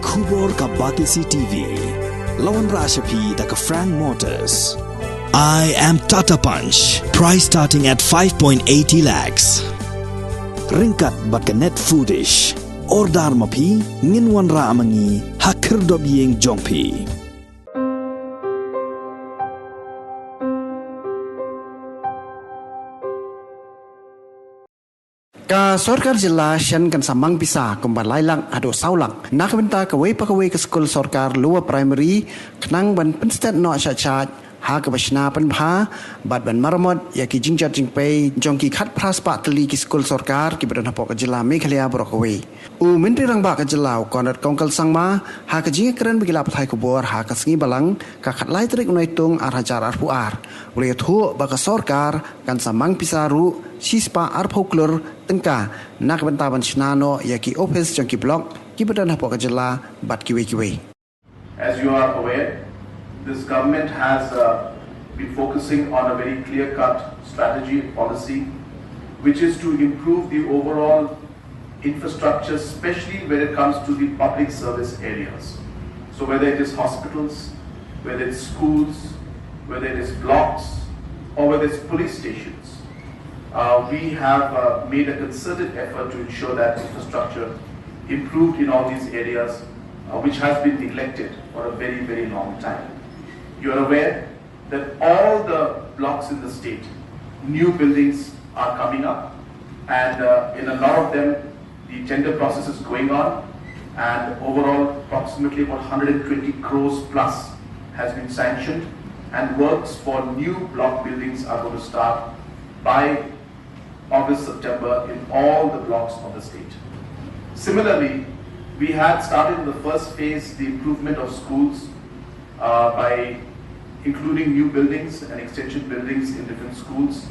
Kubor ka Batisi TV. Lawan Rashapi da ka Frank Motors. I am Tata Punch. Price starting at 5.80 lakhs. Ringkat bat ka net foodish. Ordar mapi nginwan ra amangi hakir dob yeng jongpi. Ka Sorkar Jylla Shan kan samang bisa kumbar lailang ado saulang nak benta kawai pakawai ke skul Sorkar lower primary kenang ban penstat no achat ha ka bashna pan bha bat ban Maramot ya ki jingjat jingpai jongki khat praspa Tylli ki skul Sorkar ki badan hapok Jylla Meghalaya borokawai u menteri rang ba ka Jylla konat kongkal sangma ha ka jinga keren bagi lapat hai kubor ha ka sengi balang ka khat lai trik unai tung ar hajar ar puar boleh thu ba ka Sorkar kan samang pisaru sispa ar folklor tengka nak bentaban shnano ya ki office jongki blog ki badan hapok ka Jylla bat kiwe. As you are aware, this government has been focusing on a very clear-cut strategy and policy, which is to improve the overall infrastructure, especially when it comes to the public service areas. So whether it is hospitals, whether it's schools, whether it is blocks, or whether it's police stations, we have made a concerted effort to ensure that infrastructure improved in all these areas, which has been neglected for a very, very long time. You are aware that all the blocks in the state, new buildings are coming up, and in a lot of them, the tender process is going on, and overall, approximately about 120 crores plus has been sanctioned, and works for new block buildings are going to start by August, September in all the blocks of the state. Similarly, we had started in the first phase the improvement of schools by including new buildings and extension buildings in different schools.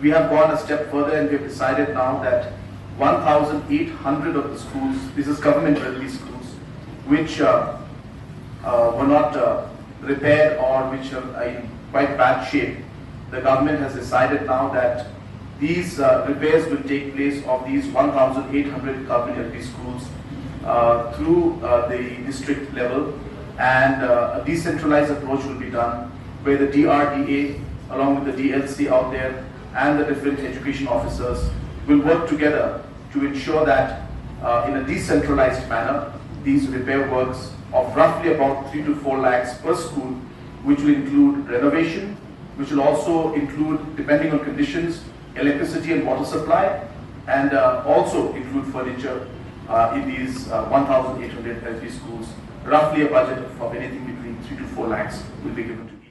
We have gone a step further and we have decided now that 1,800 of the schools, this is government-friendly schools, which were not repaired or which are in quite bad shape. The government has decided now that these repairs will take place of these 1,800 government-friendly schools through the district level, and a decentralized approach will be done where the DRDA along with the DLC out there and the different education officers will work together to ensure that in a decentralized manner these repair works of roughly about 3 to 4 lakhs per school, which will include renovation, which will also include, depending on conditions, electricity and water supply, and also include furniture in these 1,800 LP schools. Roughly a budget of anything between 3 to 4 lakhs will be given to each.